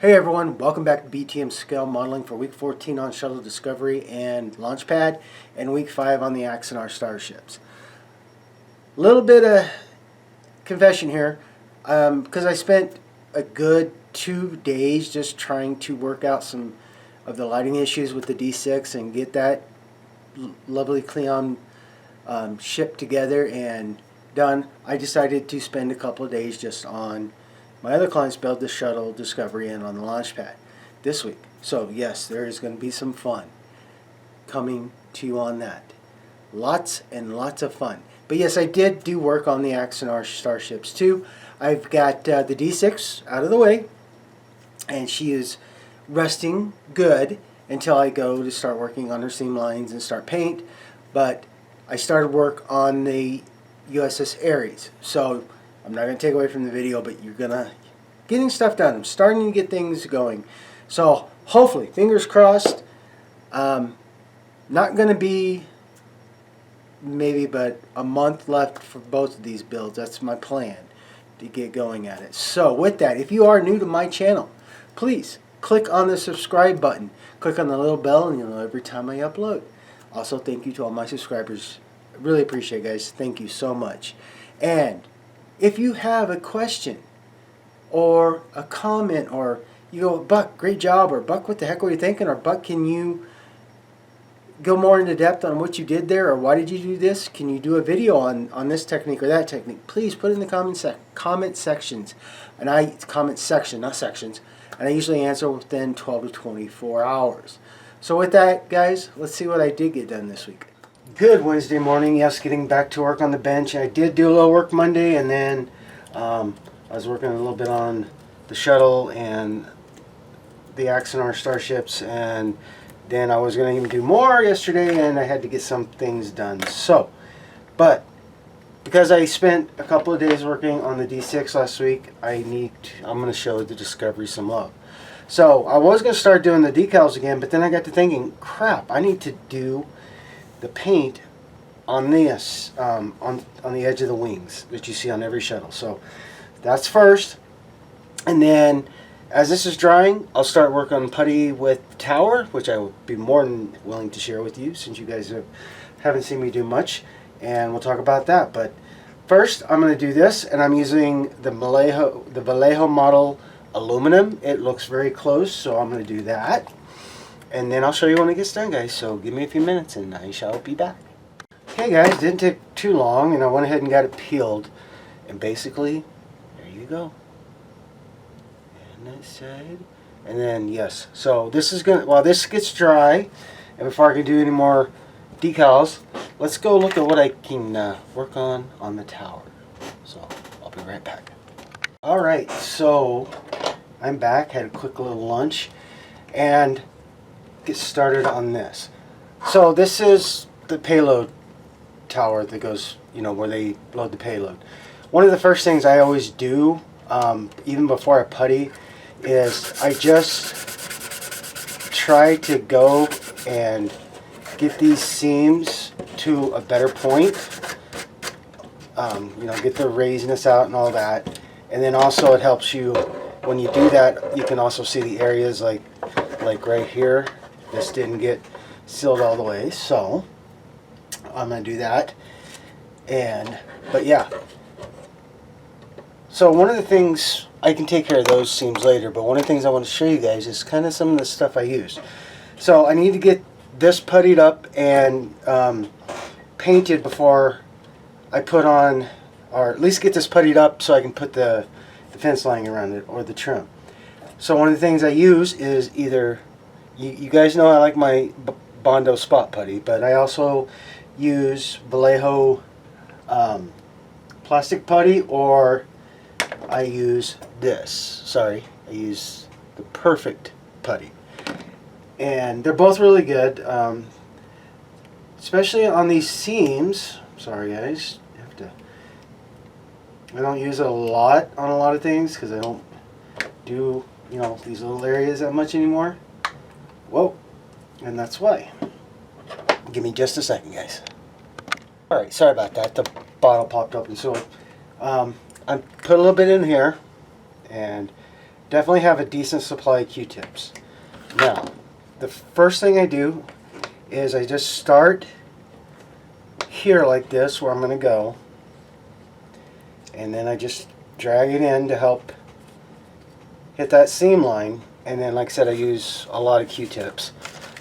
Hey everyone, welcome back to BTM Scale Modeling for week 14 on Shuttle Discovery and Launchpad, and week 5 on the axanar starships. Little bit of confession here, because I spent a good 2 days just trying to work out some of the lighting issues with the D6 and get that lovely Cleon ship together and done. I decided to spend a couple of days just on my other clients build the Shuttle Discovery and on the Launchpad this week. So yes, there is going to be some fun coming to you on that. Lots and lots of fun. But yes, I did do work on the axanar starships too. I've got the D6 out of the way, and she is resting good until I go to start working on her seam lines and start paint. But I started work on the USS Ares. So I'm not going to take away from the video, but you're going to getting stuff done. I'm starting to get things going. So hopefully, fingers crossed, not going to be maybe but a month left for both of these builds. That's my plan to get going at it. So with that, if you are new to my channel, please click on the subscribe button. Click on the little bell and you'll know every time I upload. Also, thank you to all my subscribers. I really appreciate it, guys. Thank you so much. And if you have a question or a comment, or you go, Buck, great job, or Buck, what the heck were you thinking, or Buck, can you go more into depth on what you did there, or why did you do this? Can you do a video on this technique or that technique? Please put it in the comment sections. And comment section, not sections. And I usually answer within 12 to 24 hours. So with that, guys, let's see what I did get done this week. Good Wednesday morning. Yes, getting back to work on the bench. I did do a little work Monday, and then I was working a little bit on the shuttle and the axanar starships, and then I was going to even do more yesterday, and I had to get some things done. So, but because I spent a couple of days working on the D6 last week, I'm going to show the Discovery some love. So I was going to start doing the decals again, but then I got to thinking, crap, I need to do the paint on this on the edge of the wings that you see on every shuttle. So that's first, and then as this is drying, I'll start work on putty with tower, which I would be more than willing to share with you since you guys haven't seen me do much, and we'll talk about that. But first, I'm going to do this, and I'm using the Vallejo model aluminum. It looks very close, so I'm going to do that. And then I'll show you when it gets done, guys. So give me a few minutes and I shall be back. Okay, guys, didn't take too long, and I went ahead and got it peeled. And basically, there you go. And that side. And then, yes. So this is going to, while this gets dry, and before I can do any more decals, let's go look at what I can work on the tower. So I'll be right back. Alright, so I'm back. Had a quick little lunch. And get started on this. So this is the payload tower that goes, where they load the payload. One of the first things I always do, even before I putty, is I just try to go and get these seams to a better point. Get the raisiness out and all that. And then also it helps you, when you do that, you can also see the areas like right here. This didn't get sealed all the way, so I'm going to do that. But yeah. So one of the things, I can take care of those seams later, but one of the things I want to show you guys is kind of some of the stuff I use. So I need to get this puttied up and painted before I put on, or at least get this puttied up so I can put the fence lining around it or the trim. So one of the things I use is either, you guys know I like my Bondo spot putty, but I also use Vallejo plastic putty, or I use this. Sorry, I use the Perfect putty. And they're both really good, especially on these seams. Sorry guys, I don't use it a lot on a lot of things because I don't do these little areas that much anymore. Whoa, and that's why. Give me just a second, guys. Alright, sorry about that. The bottle popped open. So I put a little bit in here, and definitely have a decent supply of Q-tips. Now, the first thing I do is I just start here like this where I'm going to go, and then I just drag it in to help hit that seam line. And then, like I said, I use a lot of Q-tips,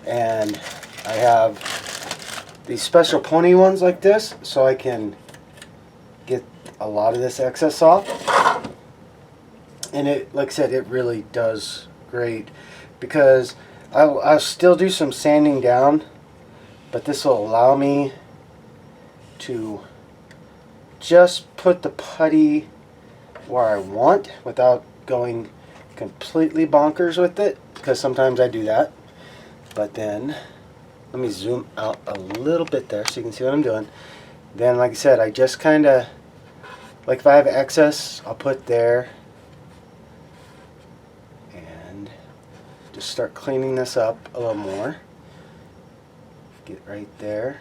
and I have these special pony ones like this so I can get a lot of this excess off. And it, like I said, it really does great, because I'll still do some sanding down, but this will allow me to just put the putty where I want without going completely bonkers with it, because sometimes I do that. But then let me zoom out a little bit there so you can see what I'm doing. Then, like I said, I just kind of, like, if I have excess, I'll put there and just start cleaning this up a little more. Get right there.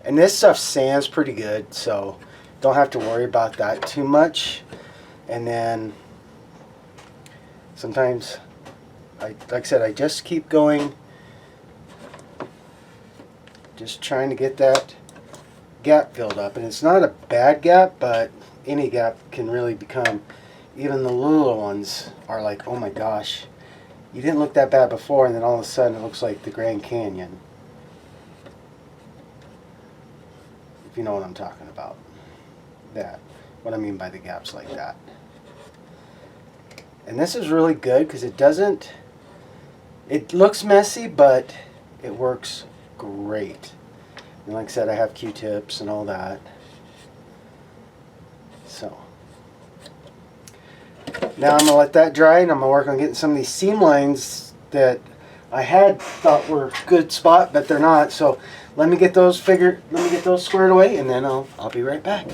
And this stuff sands pretty good, so don't have to worry about that too much. And then sometimes, like I said, I just keep going, just trying to get that gap filled up. And it's not a bad gap, but any gap can really become, even the little ones are like, oh my gosh, you didn't look that bad before, and then all of a sudden it looks like the Grand Canyon. If you know what I'm talking about. That. What I mean by the gaps like that. And this is really good because it doesn't, it looks messy, but it works great. And like I said, I have Q-tips and all that. So now I'm going to let that dry, and I'm going to work on getting some of these seam lines that I had thought were a good spot, but they're not. So let me get those squared away, and then I'll be right back.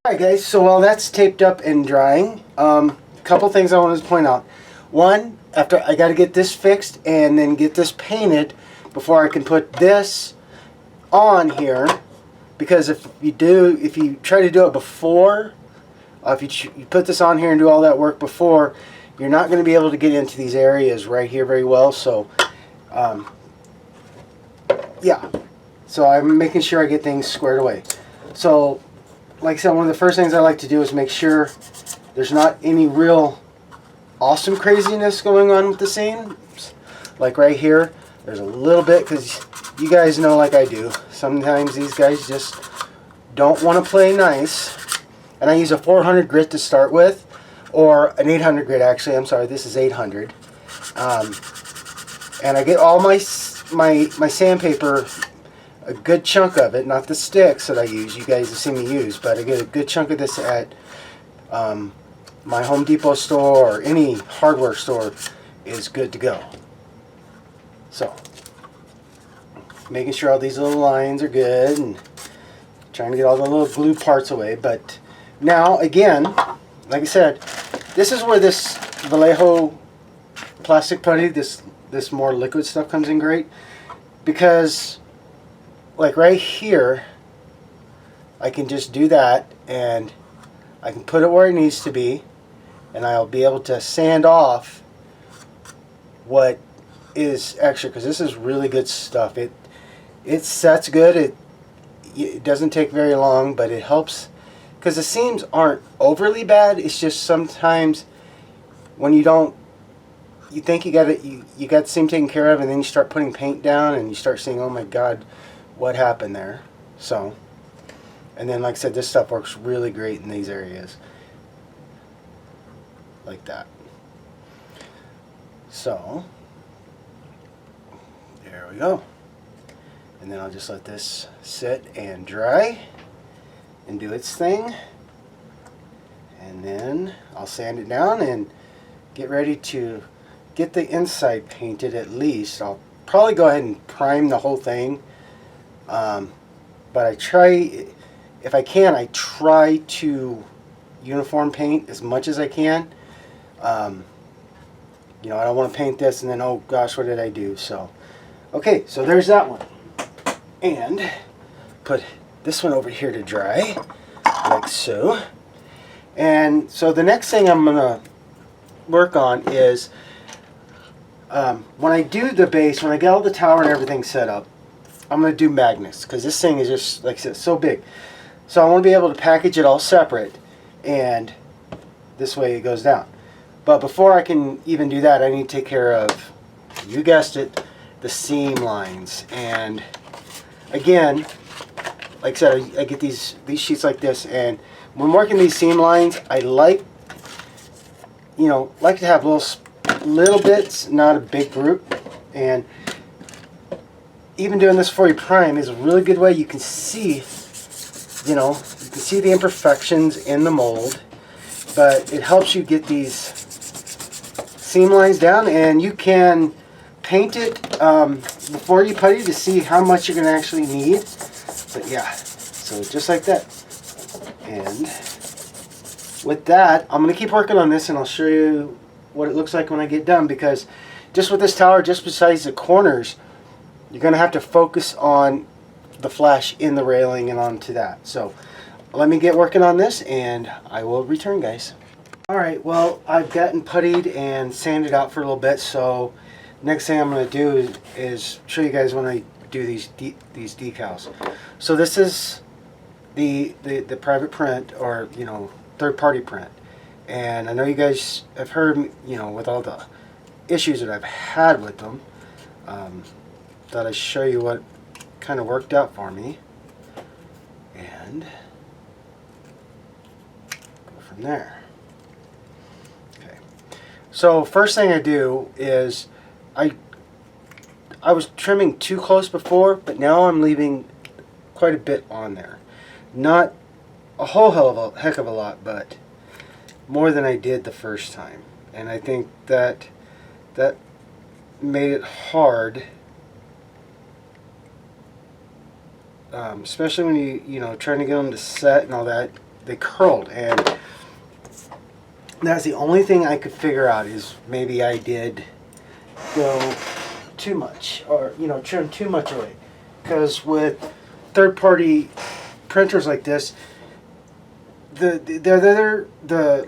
Alright guys, so while that's taped up and drying, a couple things I wanted to point out. One, after I got to get this fixed and then get this painted before I can put this on here, because if you try to do it before, if you put this on here and do all that work before, you're not going to be able to get into these areas right here very well. So yeah, so I'm making sure I get things squared away. So like I said, one of the first things I like to do is make sure there's not any real awesome craziness going on with the seams. Like right here, there's a little bit, because you guys know, like I do, sometimes these guys just don't want to play nice. And I use a 400 grit to start with, or an 800 grit actually. I'm sorry, this is 800. And I get all my sandpaper, a good chunk of it, not the sticks that I use, you guys have seen me use, but I get a good chunk of this at my Home Depot store, or any hardware store is good to go. So, making sure all these little lines are good, and trying to get all the little glue parts away. But now, again, like I said, this is where this Vallejo plastic putty, this more liquid stuff comes in great, because like right here, I can just do that, and I can put it where it needs to be, and I'll be able to sand off what is extra, because this is really good stuff. It sets good. It doesn't take very long, but it helps, because the seams aren't overly bad. It's just sometimes when you think you got the seam taken care of, and then you start putting paint down and you start seeing, oh my god, what happened there. So, and then like I said, this stuff works really great in these areas like that. So there we go. And then I'll just let this sit and dry and do its thing, and then I'll sand it down and get ready to get the inside painted. At least I'll probably go ahead and prime the whole thing, but I try, if I can, I try to uniform paint as much as I can. You know, I don't want to paint this and then, oh gosh, what did I do? So okay, so there's that one, and put this one over here to dry like so. And so the next thing I'm gonna work on is when I do the base, when I get all the tower and everything set up, I'm going to do magnets because this thing is just, like I said, so big. So I want to be able to package it all separate, and this way it goes down. But before I can even do that, I need to take care of, you guessed it, the seam lines. And again, like I said, I get these sheets like this, and when working these seam lines, I like, you know, like to have little bits, not a big group. And even doing this before you prime is a really good way. You can see, you know, you can see the imperfections in the mold, but it helps you get these seam lines down, and you can paint it before you putty to see how much you're going to actually need. But yeah, so just like that. And with that, I'm going to keep working on this, and I'll show you what it looks like when I get done, because just with this tower, just besides the corners, you're going to have to focus on the flash in the railing and onto that. So let me get working on this, and I will return, guys. Alright, well, I've gotten puttied and sanded out for a little bit, so next thing I'm going to do is show you guys when I do these decals. So this is the private print, or, you know, third-party print. And I know you guys have heard, you know, with all the issues that I've had with them, thought I'd show you what kind of worked out for me, and go from there. Okay, so first thing I do is I was trimming too close before, but now I'm leaving quite a bit on there. Not a whole heck of a lot, but more than I did the first time. And I think that made it hard, especially when you know, trying to get them to set and all that. They curled, and that's the only thing I could figure out, is maybe I did go too much, or, you know, trim too much away. Because with third-party printers like this, the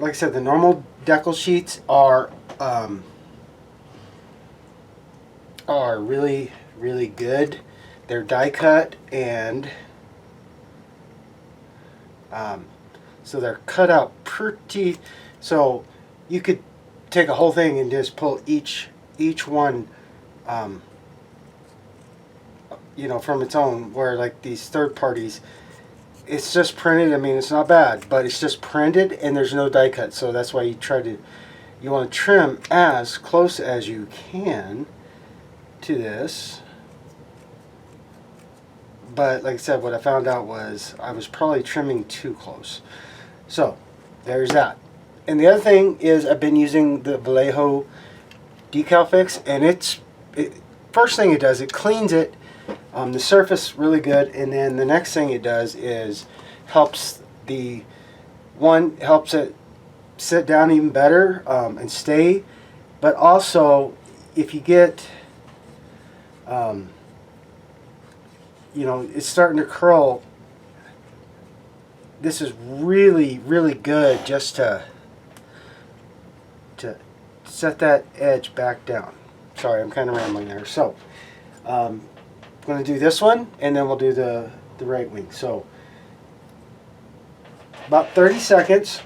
like I said, the normal decal sheets are really, really good. They're die cut, and so they're cut out pretty, so you could take a whole thing and just pull each one, you know, from its own. Where like these third parties, it's just printed. I mean, it's not bad, but it's just printed, and there's no die cut. So that's why you want to trim as close as you can to this. But like I said, what I found out was I was probably trimming too close. So there's that. And the other thing is, I've been using the Vallejo decal fix, and first thing it does, it cleans it, the surface really good, and then the next thing it does is helps it sit down even better, and stay. But also, if you get, you know, it's starting to curl, this is really, really good just to set that edge back down. Sorry, I'm kind of rambling there. So I'm going to do this one, and then we'll do the right wing. So about 30 seconds.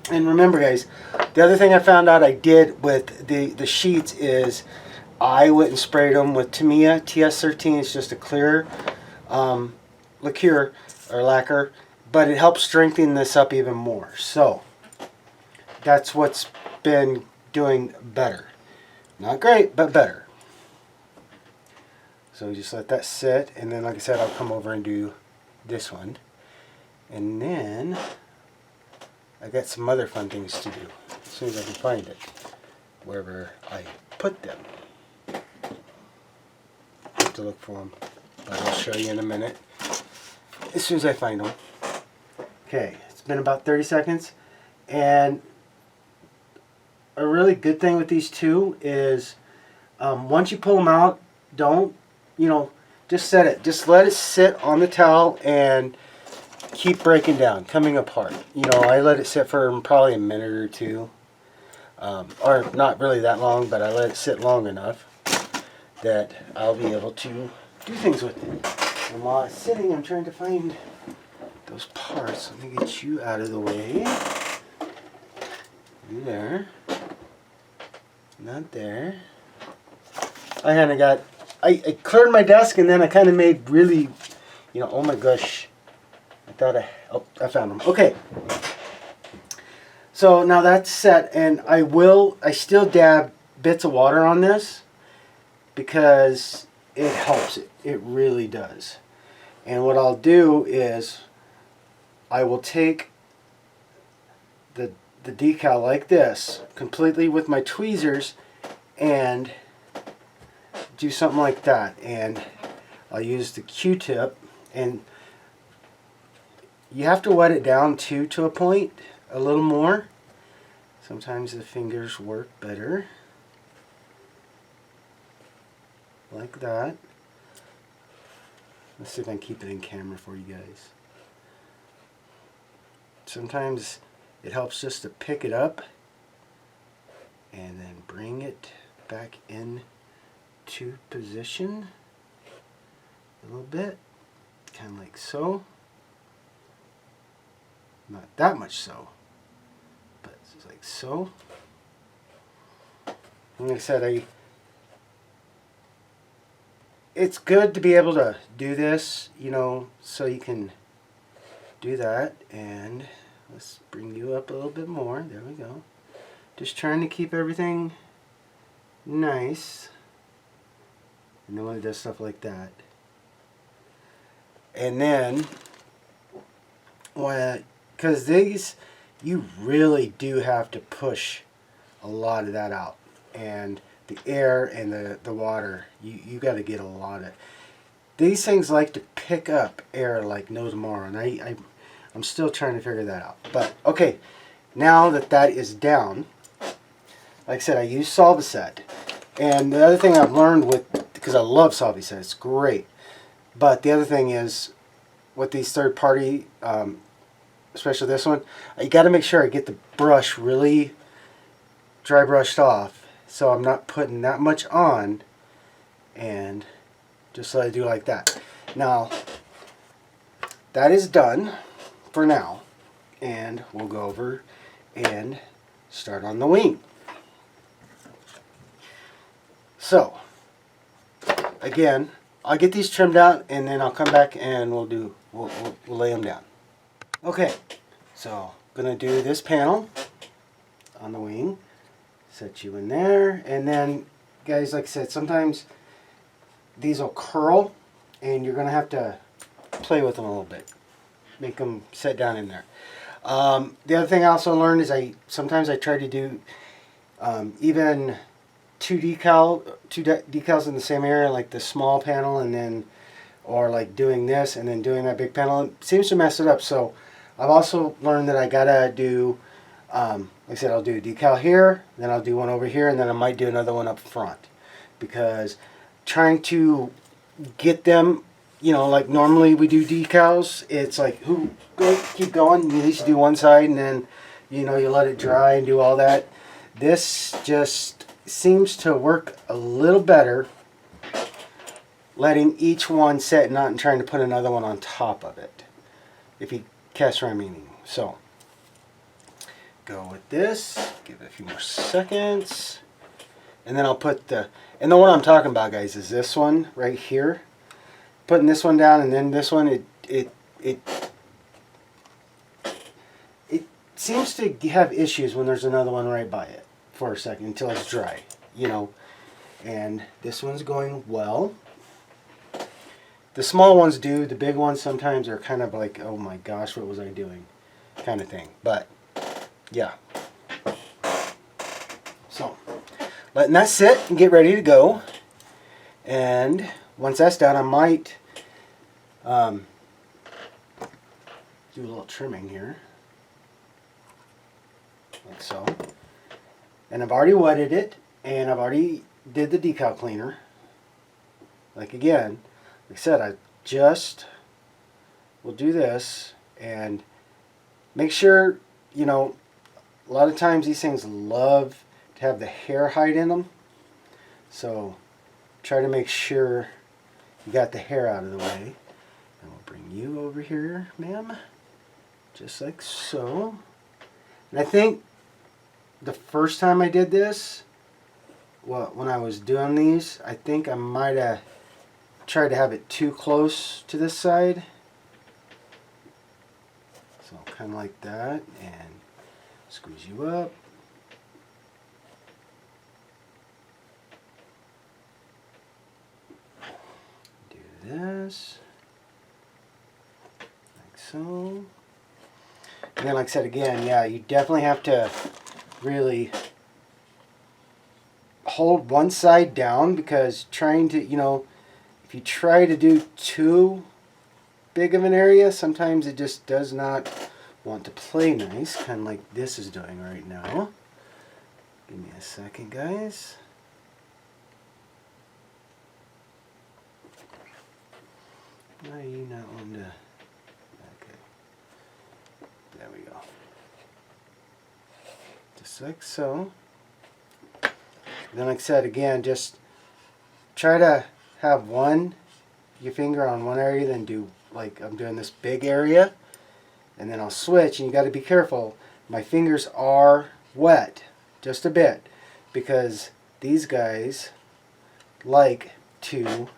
And remember, guys, the other thing I found out I did with the sheets is I went and sprayed them with T.B.I. TS13. It's just a clear lacquer, or lacquer, but it helps strengthen this up even more. So that's what's been doing better. Not great, but better. So just let that sit, and then, like I said, I'll come over and do this one. And then I got some other fun things to do as soon as I can find it, wherever I put them. I have to look for them, but I'll show you in a minute as soon as I find them. Okay, it's been about 30 seconds, and a really good thing with these two is once you pull them out, don't, you know, just set it. Just let it sit on the towel and keep breaking down, coming apart. You know, I let it sit for probably a minute or two. or not really that long, but I let it sit long enough that I'll be able to do things with it. And while it's sitting, I'm trying to find those parts. Let me get you out of the way. You there. Not there. I kind of got, I cleared my desk and then I kind of made really, you know, oh my gosh. I thought I found them. Okay. So now that's set, and I still dab bits of water on this because it helps it. It really does. And what I'll do is I will take the decal like this completely with my tweezers and do something like that. And I'll use the Q-tip, and you have to wet it down too to a point, a little more. Sometimes the fingers work better. Like that. Let's see if I can keep it in camera for you guys. Sometimes it helps just to pick it up and then bring it back in to position a little bit, kind of like so. Not that much so, but it's like so. Like I said, it's good to be able to do this, you know, so you can do that. And let's bring you up a little bit more. There we go. Just trying to keep everything nice. And then when it does stuff like that. And then, because these, you really do have to push a lot of that out. And the air and the water, you got to get a lot of. These things like to pick up air like no tomorrow. And I'm still trying to figure that out. But, okay, now that is down, like I said, I use Solvaset. And the other thing I've learned because I love Solvaset, it's great. But the other thing is, with these third-party, especially this one, you got to make sure I get the brush really dry brushed off, so I'm not putting that much on, and just let it do like that. Now, that is done for now, and we'll go over and start on the wing. So, again, I'll get these trimmed out, and then I'll come back and we'll lay them down. Okay, so gonna do this panel on the wing. Set you in there, and then, guys, like I said, sometimes these will curl, and you're gonna have to play with them a little bit, make them set down in there. The other thing I also learned is sometimes I try to do even two decals in the same area, like the small panel, and then, or like doing this and then doing that big panel. It seems to mess it up. So I've also learned that I gotta do, like I said, I'll do a decal here, then I'll do one over here, and then I might do another one up front, because trying to get them, you know, like normally we do decals, it's like, keep going, you at least do one side, and then, you know, you let it dry and do all that. This just seems to work a little better letting each one set, not trying to put another one on top of it, if you catch what I'm meaning. So go with this, give it a few more seconds, and then I'll put and the one I'm talking about, guys, is this one right here. Putting this one down, and then this one, it seems to have issues when there's another one right by it for a second until it's dry, you know. And this one's going well. The small ones do. The big ones sometimes are kind of like, oh my gosh, what was I doing, kind of thing. But yeah. So letting that sit and get ready to go. And once that's done, I might do a little trimming here, like so. And I've already wetted it, and I've already did the decal cleaner. Like again, like I said, I just will do this and make sure, you know, a lot of times these things love have the hair hide in them. So try to make sure you got the hair out of the way. And we'll bring you over here, ma'am. Just like so. And I think the first time I did this, well, when I was doing these, I think I might have tried to have it too close to this side. So kind of like that, and squeeze you up. Do this, like so. And then like I said again, yeah, you definitely have to really hold one side down, because trying to, if you try to do too big of an area, sometimes it just does not want to play nice, kind of like this is doing right now. Give me a second, guys. Why are you not on the... Okay. There we go. Just like so. Then like I said again, just try to have your finger on one area, then do like I'm doing this big area, and then I'll switch, and you got to be careful. My fingers are wet just a bit, because these guys like to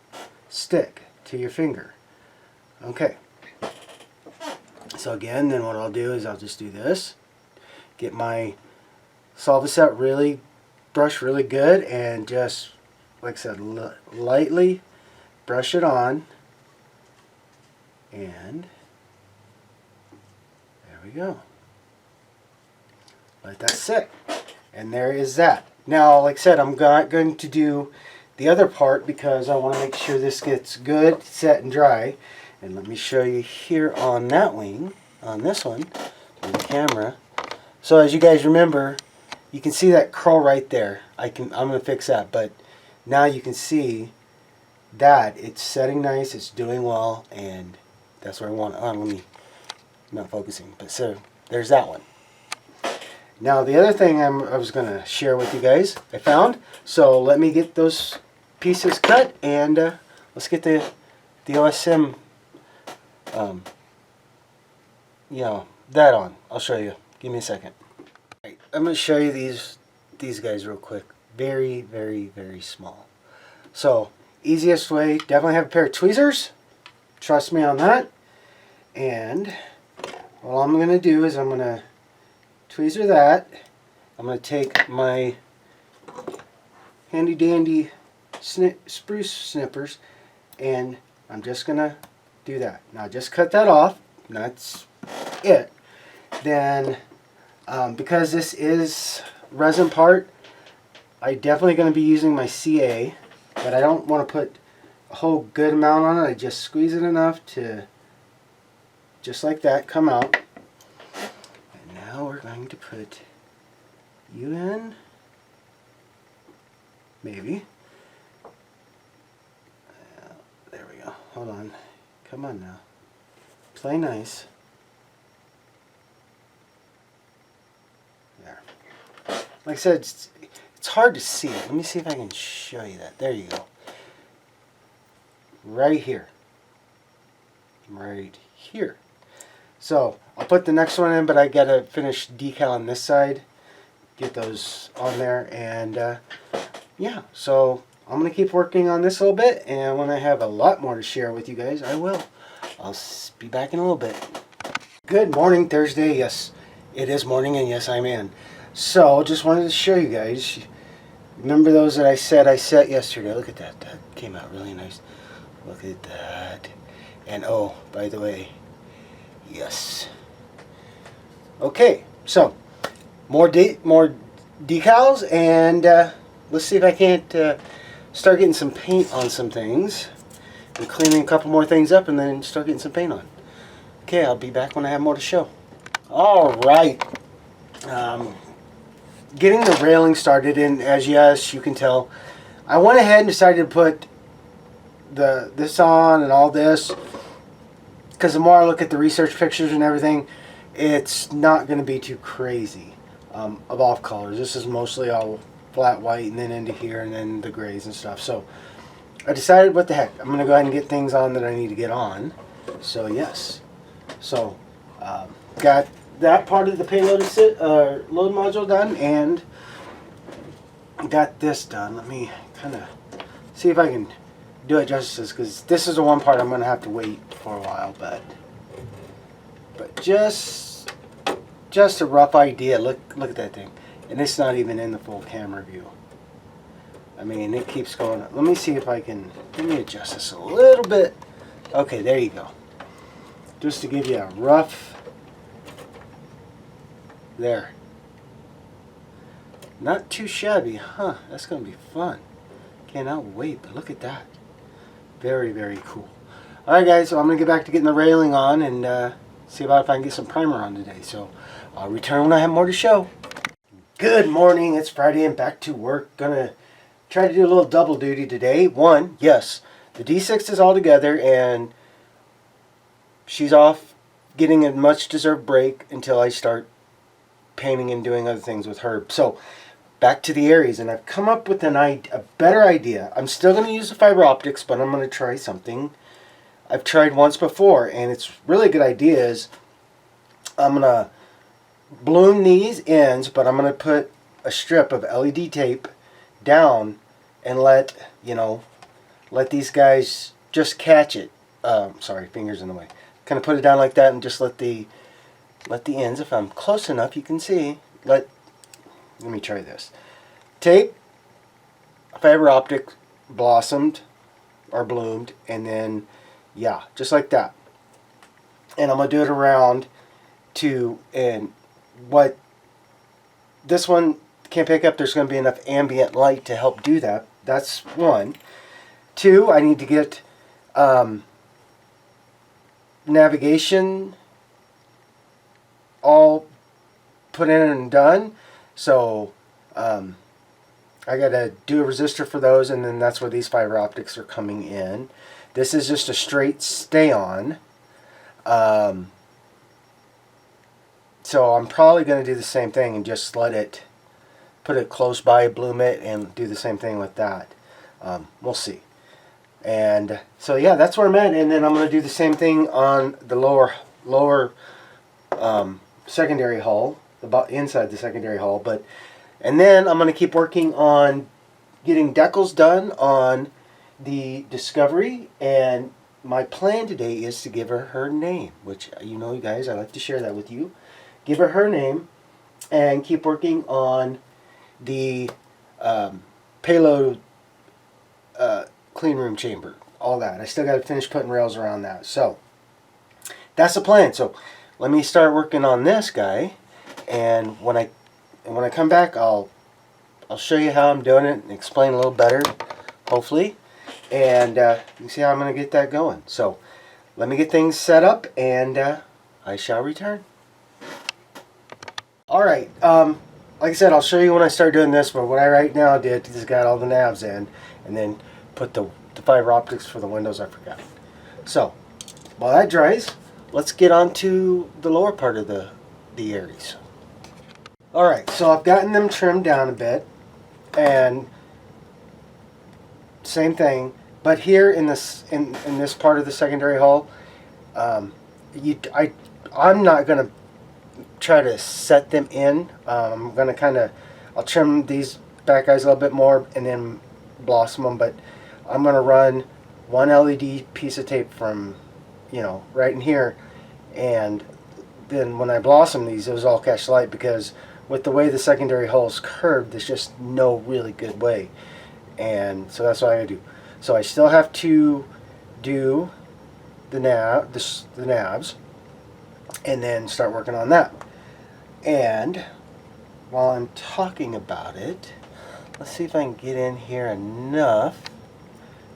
stick to your finger. Okay. So again, then what I'll do is I'll just do this, get my Solvaset really brush really good, and just like I said, lightly brush it on, and there we go. Let that sit, and there is that. Now like I said, I'm not going to do the other part because I want to make sure this gets good, set, and dry. And let me show you here on that wing, on this one, on the camera. So as you guys remember, you can see that curl right there. I'm going to fix that, but now you can see that it's setting nice, it's doing well, and that's where I want it. Let me, I'm not focusing, but so there's that one. Now the other thing I was going to share with you guys, I found. So let me get those pieces cut, and let's get the OSM, that on. I'll show you. Give me a second. Right, I'm going to show you these guys real quick. Very, very, very small. So easiest way, definitely have a pair of tweezers. Trust me on that. And all I'm going to do is I'm going to tweezer that. I'm going to take my handy dandy spruce snippers, and I'm just going to do that. Now just cut that off. That's it. Then because this is resin part, I definitely going to be using my CA, but I don't want to put a whole good amount on it. I just squeeze it enough to, just like that, come out. And now we're going to put you in, maybe. There we go. Hold on. Come on now. Play nice. There. Like I said, it's hard to see. Let me see if I can show you that. There you go. Right here. Right here. So I'll put the next one in, but I gotta finish decal on this side. Get those on there, and yeah. So I'm gonna keep working on this a little bit, and when I have a lot more to share with you guys, I will. I'll be back in a little bit. Good morning, Thursday. Yes, it is morning, and yes, I'm in. So just wanted to show you guys. Remember those that I said I set yesterday? Look at that. That came out really nice. Look at that. And oh, by the way, yes. Okay, so more decals, and let's see if I can't start getting some paint on some things, and cleaning a couple more things up, and then start getting some paint on. Okay, I'll be back when I have more to show. All right. Getting the railing started, and as yes, you can tell, I went ahead and decided to put this on and all this, because the more I look at the research pictures and everything, it's not going to be too crazy. of off colors. This is mostly all flat white and then into here and then the grays and stuff. So I decided, what the heck, I'm going to go ahead and get things on that I need to get on. So yes. So got that part of the payload load module done, and got this done. Let me kind of see if I can do it justice, because this is the one part I'm going to have to wait for a while, but just a rough idea. Look at that thing, and it's not even in the full camera view. I mean, it keeps going up. Let me see if I can, let me adjust this a little bit. Okay, there you go. Just to give you a rough, there. Not too shabby, huh? That's going to be fun. Cannot wait, but look at that. Very, very cool. Alright guys, so I'm going to get back to getting the railing on and see about if I can get some primer on today. So I'll return when I have more to show. Good morning, it's Friday and back to work. Gonna try to do a little double duty today. One, yes, the D6 is all together and she's off getting a much deserved break until I start painting and doing other things with her. So back to the Aries, and I've come up with a better idea. I'm still going to use the fiber optics, but I'm going to try something I've tried once before, and it's really a good idea. Is I'm going to bloom these ends, but I'm going to put a strip of LED tape down and let these guys just catch it. Sorry, fingers in the way. Kind of put it down like that and just let the ends, if I'm close enough, you can see. Let me try this. Tape, fiber optic, blossomed or bloomed, and then, yeah, just like that. And I'm going to do it around and what this one can't pick up, there's going to be enough ambient light to help do that. That's one. Two, I need to get navigation all put in and done. So I got to do a resistor for those, and then that's where these fiber optics are coming in. This is just a straight stay on. So I'm probably going to do the same thing and just put it close by, bloom it, and do the same thing with that. We'll see. And so yeah, that's where I'm at. And then I'm going to do the same thing on the lower secondary hull, inside the secondary hull. And then I'm going to keep working on getting decals done on the Discovery. And my plan today is to give her name, which you guys, I like to share that with you. Give her name and keep working on the payload clean room chamber, all that. I still got to finish putting rails around that. So that's the plan. So let me start working on this guy, and when I come back, I'll show you how I'm doing it and explain a little better, hopefully, and you can see how I'm going to get that going. So let me get things set up, and I shall return. All right. Like I said, I'll show you when I start doing this, but what I right now did is got all the navs in, and then put the fiber optics for the windows I forgot. So while that dries, let's get on to the lower part of the Aries. Alright, so I've gotten them trimmed down a bit, and same thing, but here in this part of the secondary hull, I'm not going to try to set them in. I'm going to I'll trim these back guys a little bit more and then blossom them, but I'm going to run one LED piece of tape from, right in here, and then when I blossom these, it was all catch light, because with the way the secondary hull is curved, there's just no really good way, and so that's what I do. So I still have to do the navs, and then start working on that. And while I'm talking about it, let's see if I can get in here enough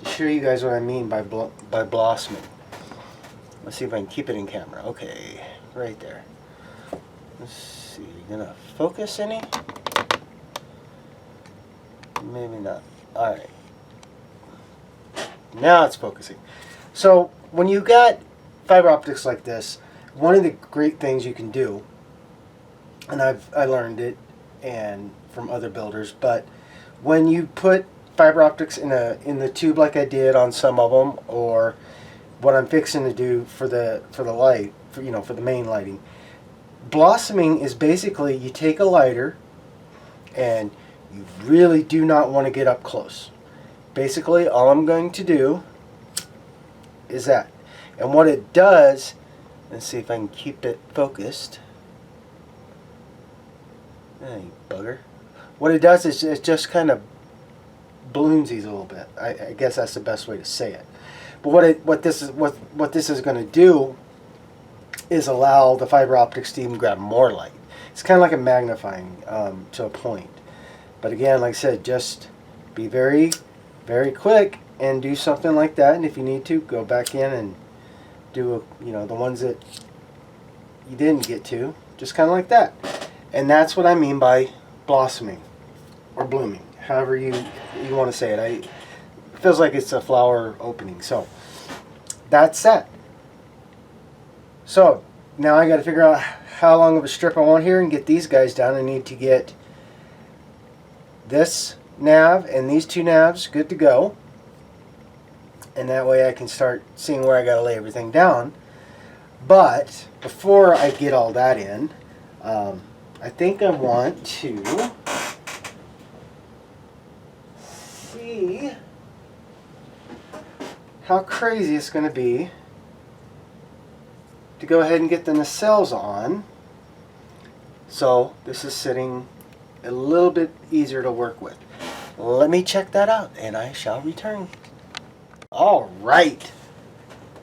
to show you guys what I mean by blossoming. Let's see if I can keep it in camera. Okay, right there. Let's see, gonna focus any? Maybe not. Alright. Now it's focusing. So when you got fiber optics like this, one of the great things you can do, and I learned it, and from other builders. But when you put fiber optics in the tube like I did on some of them, or what I'm fixing to do for the light, for the main lighting, blossoming is basically you take a lighter and you really do not want to get up close. Basically, all I'm going to do is that. And what it does, let's see if I can keep it focused. Hey, bugger. What it does is it just kind of balloons these a little bit. I guess that's the best way to say it. But what this is going to do is allow the fiber optics to even grab more light. It's kind of like a magnifying to a point. But again, like I said, just be very, very quick and do something like that. And if you need to, go back in and do the ones that you didn't get to, just kind of like that. And that's what I mean by blossoming or blooming, however you want to say it. It feels like it's a flower opening. So that's that. So now I got to figure out how long of a strip I want here and get these guys down. I need to get this nav and these two navs good to go, and that way I can start seeing where I got to lay everything down. But before I get all that in, I think I want to see how crazy it's going to be to go ahead and get the nacelles on. So this is sitting a little bit easier to work with. Let me check that out and I shall return. All right,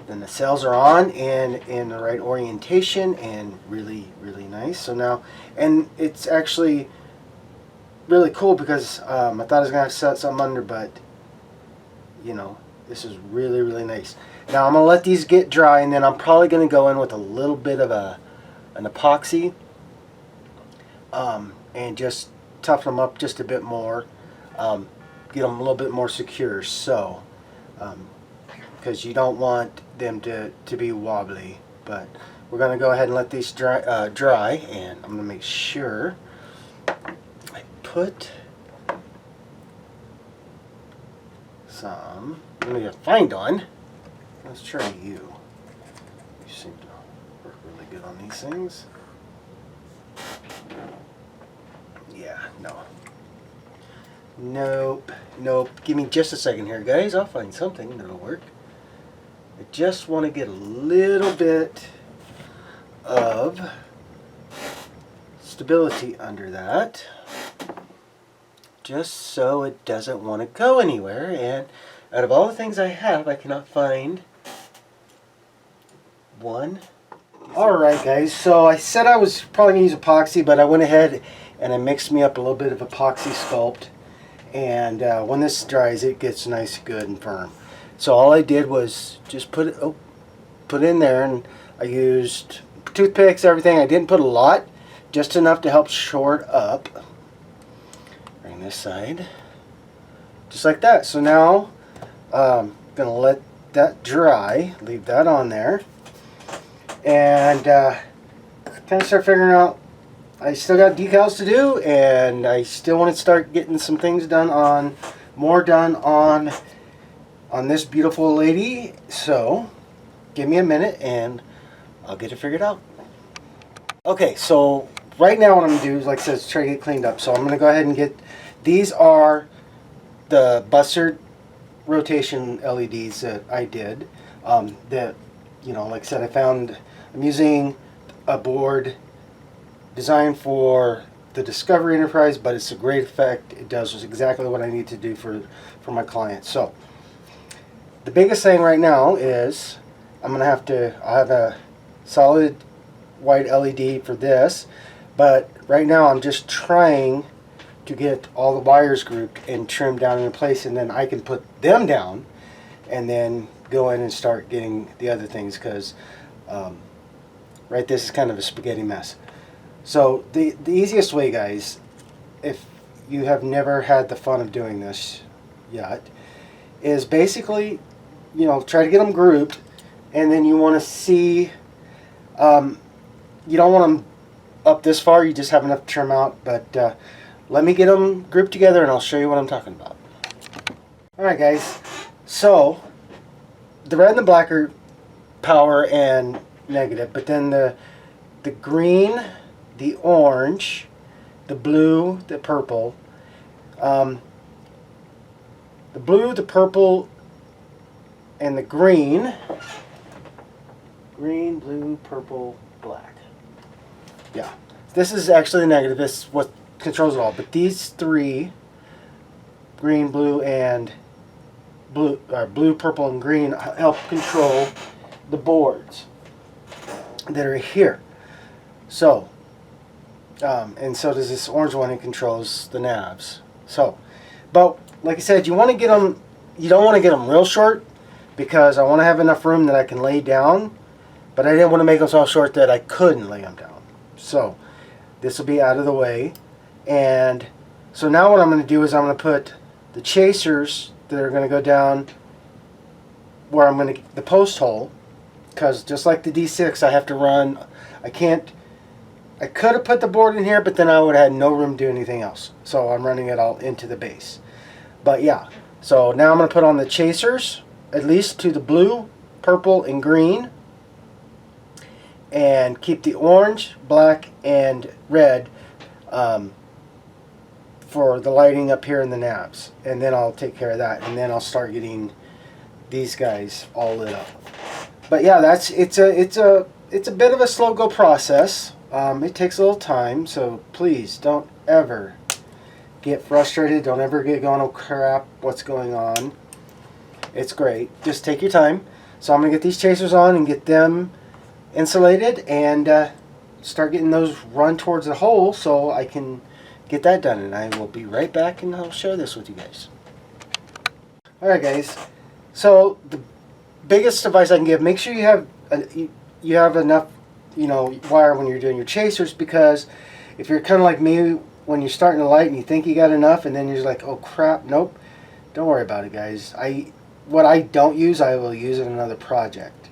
the nacelles are on and in the right orientation and really, really nice. So now, and it's actually really cool because I thought I was gonna have to set something under, but this is really, really nice. Now I'm gonna let these get dry, and then I'm probably gonna go in with a little bit of an epoxy and just toughen them up just a bit more, get them a little bit more secure. So because you don't want them to be wobbly. But we're going to go ahead and let these dry, and I'm going to make sure I put some, I'm going to find on. Let's try you. You seem to work really good on these things. Yeah, no. Nope. Give me just a second here, guys. I'll find something that'll work. I just want to get a little bit of stability under that, just so it doesn't want to go anywhere. And out of all the things I have, I cannot find one. Alright guys, so I said I was probably going to use epoxy, but I went ahead and I mixed me up a little bit of epoxy sculpt. And when this dries, it gets nice, good, and firm. So all I did was just put it in there, and I used toothpicks, everything. I didn't put a lot, just enough to help shore up. Bring this side, just like that. So now I'm gonna let that dry, leave that on there, and kind of start figuring out. I still got decals to do, and I still want to start getting some things done on this beautiful lady. So give me a minute and I'll get it figured out. Okay, so right now what I'm going to do is, like I said, try to get cleaned up. So I'm going to go ahead and get, these are the Bussard rotation LEDs that I did. That, like I said, I'm using a board designed for the Discovery Enterprise, but it's a great effect. It does exactly what I need to do for my clients. So the biggest thing right now is I'll have a solid white LED for this, but right now I'm just trying to get all the wires grouped and trimmed down in place, and then I can put them down and then go in and start getting the other things, because right, this is kind of a spaghetti mess. So the easiest way, guys, if you have never had the fun of doing this yet, is basically, try to get them grouped, and then you want to see, you don't want them up this far, you just have enough to trim out. But let me get them grouped together and I'll show you what I'm talking about. Alright guys, so the red and the black are power and negative, but then the green, the orange, the blue, the purple, the blue, the purple, and the green, blue, purple, black. Yeah, this is actually the negative. This is what controls it all. But these three, green, blue, and blue, purple, and green, help control the boards that are here. So, and so does this orange one. It controls the navs. So, but like I said, you want to get them. You don't want to get them real short because I want to have enough room that I can lay down. But I didn't want to make them so short that I couldn't lay them down. So this will be out of the way. And so now what I'm going to do is I'm going to put the chasers that are going to go down where I'm going to the post hole, because just like the D6, I have to run. I could have put the board in here, but then I would have had no room to do anything else. So I'm running it all into the base. But yeah, so now I'm going to put on the chasers, at least to the blue, purple, and green, and keep the orange, black, and red for the lighting up here in the navs. And then I'll take care of that, and then I'll start getting these guys all lit up. But yeah, it's a bit of a slow go process. It takes a little time, so please don't ever get frustrated. Don't ever get going, oh crap, what's going on? It's great. Just take your time. So I'm going to get these chasers on and get them insulated and start getting those run towards the hole so I can get that done. And I will be right back and I'll share this with you guys. Alright guys, so the biggest advice I can give, make sure you have enough wire when you're doing your chasers, because if you're kind of like me, when you're starting to light and you think you got enough and then you're like, oh crap, nope, don't worry about it guys. What I don't use, I will use in another project.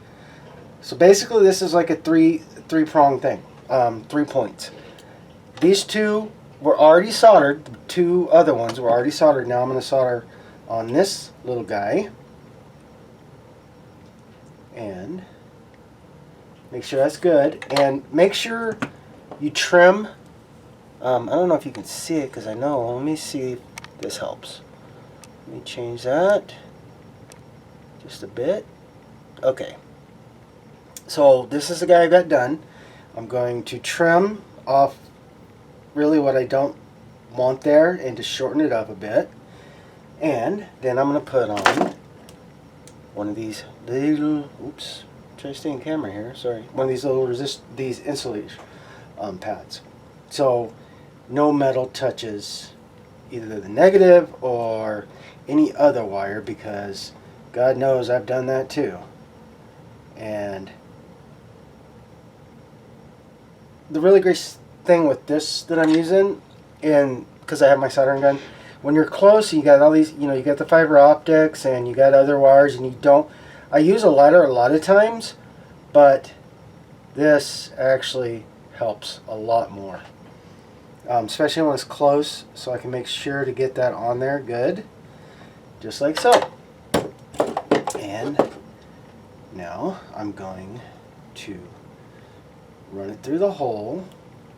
So basically this is like a three-prong thing, 3 points. These two were already soldered, the two other ones were already soldered. Now I'm going to solder on this little guy and make sure that's good, and make sure you trim. I don't know if you can see it because I know, let me see if this helps. Let me change that just a bit. Okay, so this is the guy I got done. I'm going to trim off really what I don't want there and to shorten it up a bit, and then I'm going to put on one of these little, oops, try to stay in camera here, sorry, one of these little these insulation pads, so no metal touches either the negative or any other wire, because God knows I've done that too. And the really great thing with this that I'm using, and because I have my soldering gun, when you're close, you got all these, you got the fiber optics and you got other wires, and you don't. I use a lighter a lot of times, but this actually helps a lot more, especially when it's close, so I can make sure to get that on there good, just like so. And now I'm going to run it through the hole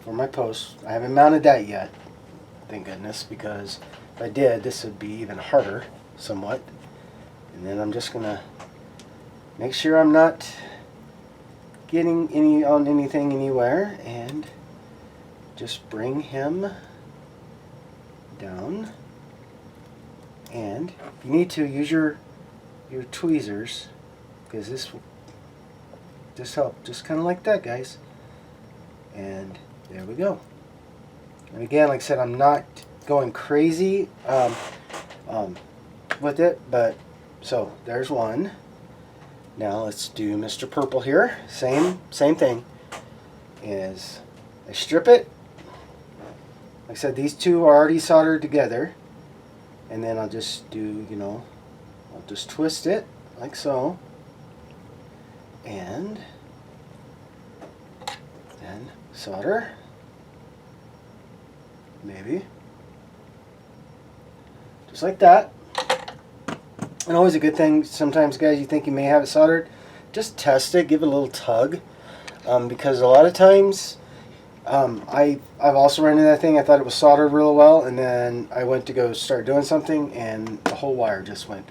for my post. I haven't mounted that yet, thank goodness, because if I did, this would be even harder somewhat. And then I'm just gonna make sure I'm not getting anything anywhere, and just bring him down. And you need to use your tweezers, because this will just help, just kind of like that guys. And there we go. And again, like I said, I'm not going crazy with it, but so there's one. Now let's do Mr. Purple here. Same thing. Is I strip it. Like I said, these two are already soldered together, and then I'll just do, I'll just twist it like so, and then solder. maybe. Just like that. And always a good thing, sometimes guys, you think you may have it soldered, just test it, give it a little tug. Because a lot of times, I've also run into that thing, I thought it was soldered real well, and then I went to go start doing something, and the whole wire just went,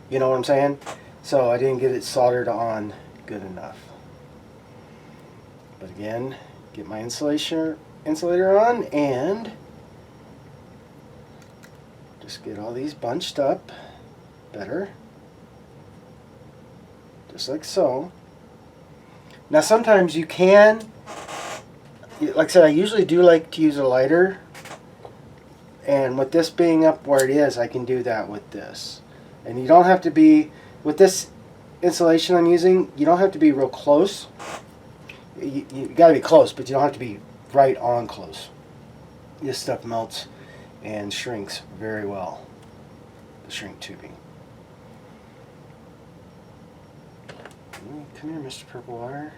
you know what I'm saying? So I didn't get it soldered on good enough. But again, get my insulator on, and just get all these bunched up better, just like so. Now sometimes you can, like I said, I usually do like to use a lighter, and with this being up where it is, I can do that with this. And you don't have to be, with this insulation I'm using, you don't have to be real close. You got to be close, but you don't have to be right on close. This stuff melts and shrinks very well, the shrink tubing. Come here, Mr. Purple Wire.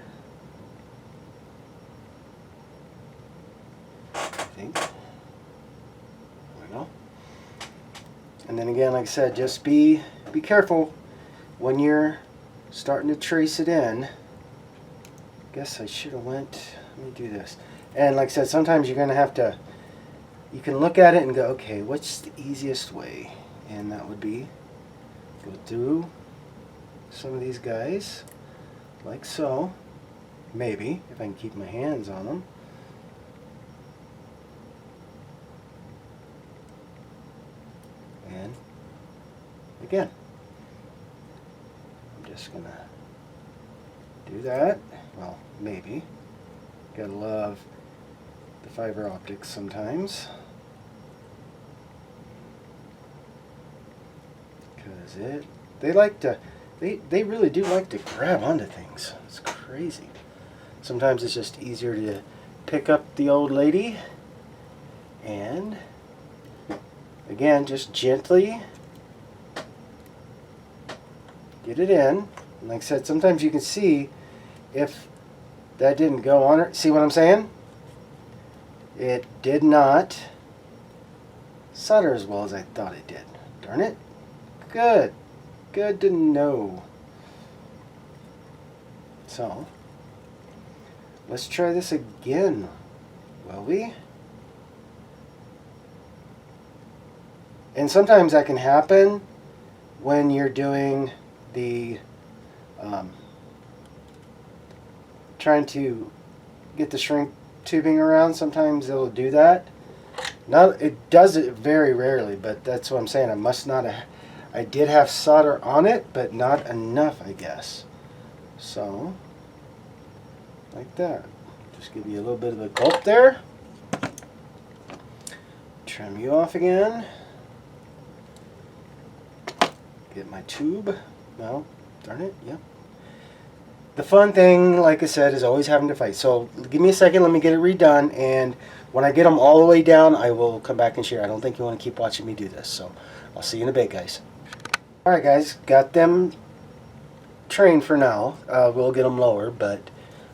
I think. There we go. And then again, like I said, just be careful when you're starting to trace it in. Guess I should have went, let me do this. And like I said, sometimes you're going to have to, you can look at it and go, okay, what's the easiest way? And that would be, go through some of these guys, like so. Maybe, if I can keep my hands on them. And again, I'm just going to do that. Well, maybe. Gotta love the fiber optics sometimes, because they like to, they really do like to grab onto things. It's crazy. Sometimes it's just easier to pick up the old lady and again just gently get it in. And like I said, sometimes you can see if that didn't go on her. See what I'm saying? It did not solder as well as I thought it did. Darn it. Good. Good to know. So, let's try this again, will we? And sometimes that can happen when you're doing the trying to get the shrink tubing around. Sometimes it'll do that. Not, it does it very rarely, but that's what I'm saying. I must not have, I did have solder on it, but not enough, I guess. So, like that. Just give you a little bit of a gulp there. Trim you off again. Get my tube. No, darn it, yep. The fun thing, like I said, is always having to fight. So give me a second, let me get it redone, and when I get them all the way down, I will come back and share. I don't think you want to keep watching me do this, so I'll see you in a bit, guys. Alright guys, got them trained for now. We'll get them lower, but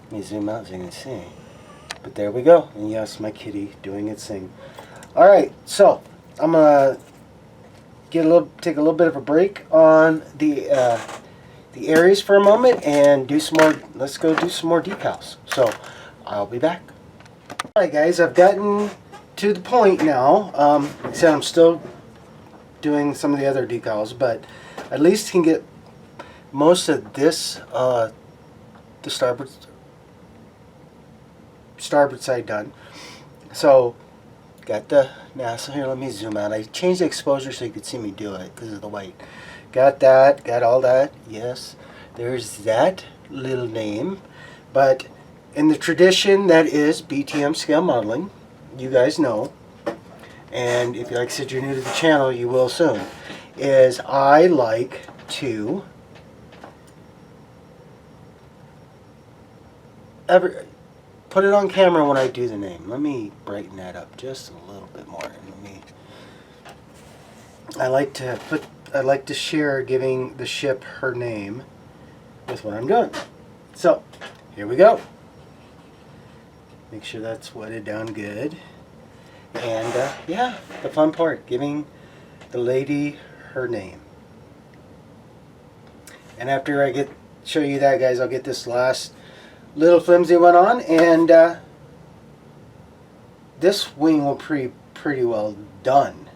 let me zoom out so you can see. But there we go, and yes, my kitty doing its thing. Alright, so I'm going to take a little bit of a break on the areas for a moment and do some more. Let's go do some more decals. So I'll be back. Alright guys, I've gotten to the point now. Like I said, I'm still doing some of the other decals, but at least can get most of this the starboard side done. So got the NASA here. Let me zoom out. I changed the exposure so you could see me do it because of the white. Got that, got all that, yes. There's that little name. But in the tradition that is BTM scale modeling, you guys know, and if you like said you're new to the channel, you will soon, is I like to put it on camera when I do the name. Let me brighten that up just a little bit more. I like to share giving the ship her name with what I'm doing. So, here we go. Make sure that's wetted down good. And yeah, the fun part, giving the lady her name. And after I show you that, guys, I'll get this last little flimsy one on, and this wing will pretty well done.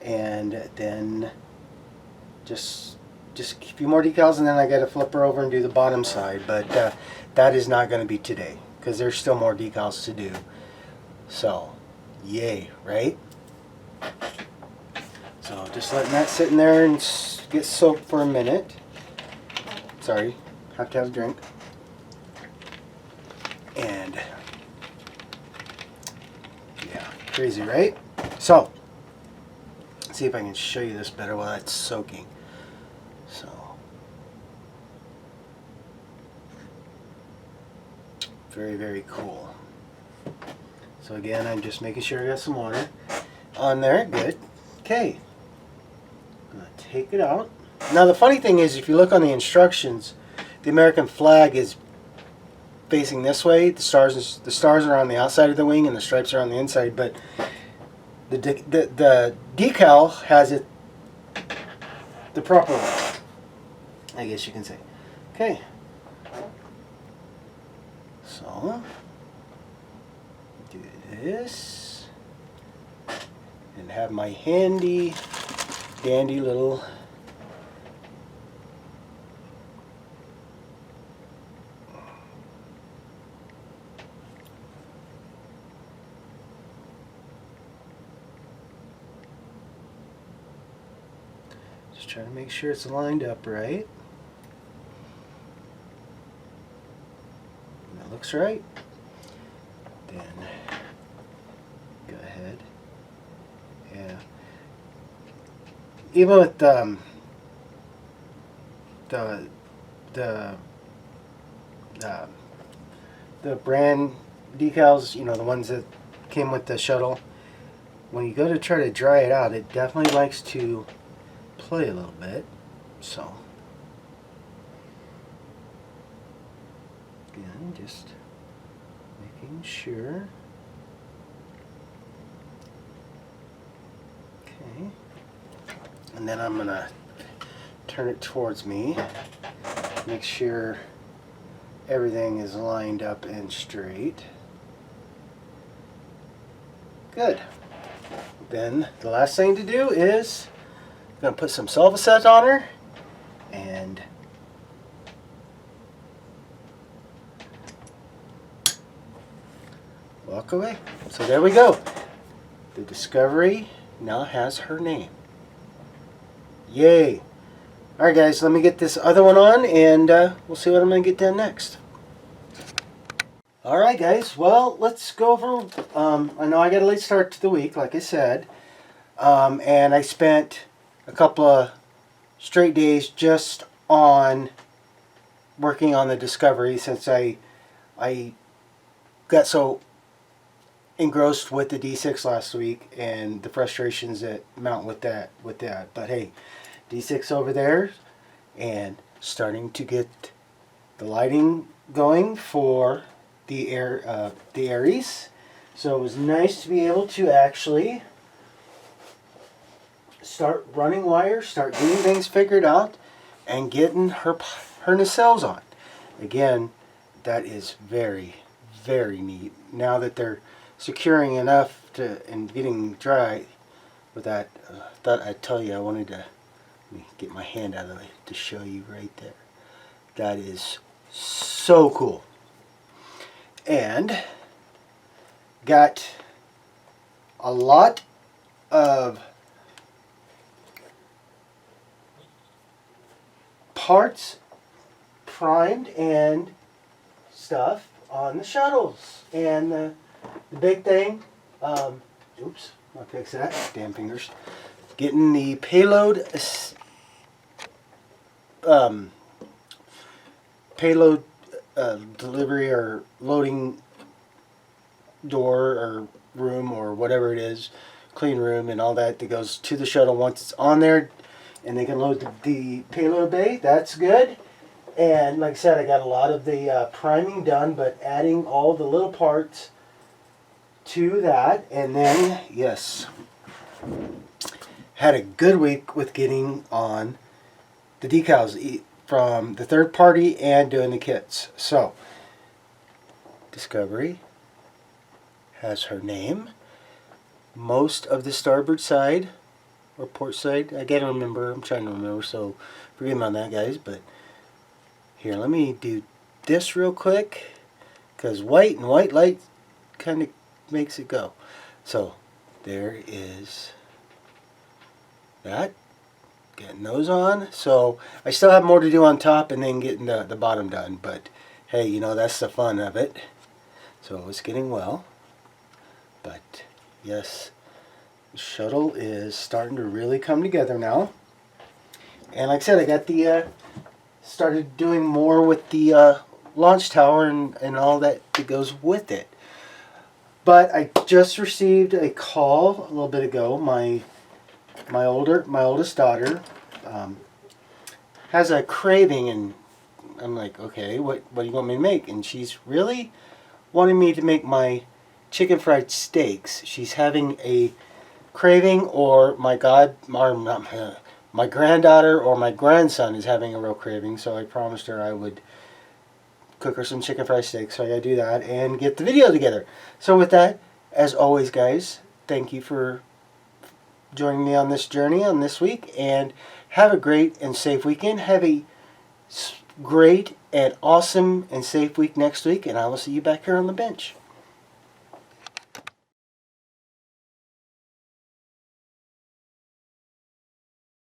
And then just a few more decals, and then I got to flip her over and do the bottom side. But that is not going to be today because there's still more decals to do. So, yay, right? So just letting that sit in there and get soaked for a minute. Sorry, have to have a drink. And yeah, crazy, right? So, let's see if I can show you this better while it's soaking. So, very, very cool. So again, I'm just making sure I got some water on there. Good. Okay. I'm going to take it out. Now the funny thing is, if you look on the instructions, the American flag is facing this way. The stars are on the outside of the wing, and the stripes are on the inside. But the decal has it the proper way, I guess you can say. Okay. So do this, and have my handy dandy little just trying to make sure it's lined up right. And that looks right. Then go ahead. Yeah. Even with the brand decals, you know, the ones that came with the shuttle, when you go to try to dry it out, it definitely likes to play a little bit. So again, just making sure. Okay. And then I'm gonna turn it towards me, make sure everything is lined up and straight. Good. Then the last thing to do is I'm gonna put some Solvacet on her and walk away. So there we go. The Discovery now has her name. Yay. Alright guys, let me get this other one on, and we'll see what I'm going to get done next. Alright guys, well, let's go over, I know I got a late start to the week, like I said, and I spent a couple of straight days just on working on the Discovery, since I got so engrossed with the D6 last week and the frustrations that mount with that. But hey, D6 over there, and starting to get the lighting going for the Aries. So it was nice to be able to actually start running wires, start getting things figured out, and getting her nacelles on. Again, that is very, very neat. Now that they're securing enough and getting dry with that, thought I'd tell you, I wanted to let me get my hand out of the way to show you right there. That is so cool. And got a lot of parts primed and stuff on the shuttles. And the big thing, oops, I'll fix that, damn fingers, getting the payload delivery or loading door or room or whatever it is, clean room and all that goes to the shuttle once it's on there, and they can load the payload bay. That's good. And like I said, I got a lot of the priming done, but adding all the little parts to that. And then, yes, had a good week with getting on the decals from the third party and doing the kits. So, Discovery has her name. Most of the starboard side or port side, I gotta remember, I'm trying to remember, so forgive me on that, guys. But here, let me do this real quick, because white and white light kind of makes it go. So there is that, getting those on. So I still have more to do on top and then getting the bottom done, but hey, you know, that's the fun of it. So it's getting well, but yes, the shuttle is starting to really come together now. And like I said, I got the started doing more with the launch tower and all that goes with it. But I just received a call a little bit ago. My oldest daughter has a craving, and I'm like, okay, what do you want me to make? And she's really wanting me to make my chicken fried steaks. She's having a craving, or my granddaughter or my grandson is having a real craving. So I promised her I would cook her some chicken fried steaks. So I gotta do that and get the video together. So with that, as always, guys, thank you for joining me on this journey on this week, and have a great and safe weekend. Have a great and awesome and safe week next week, and I will see you back here on the bench.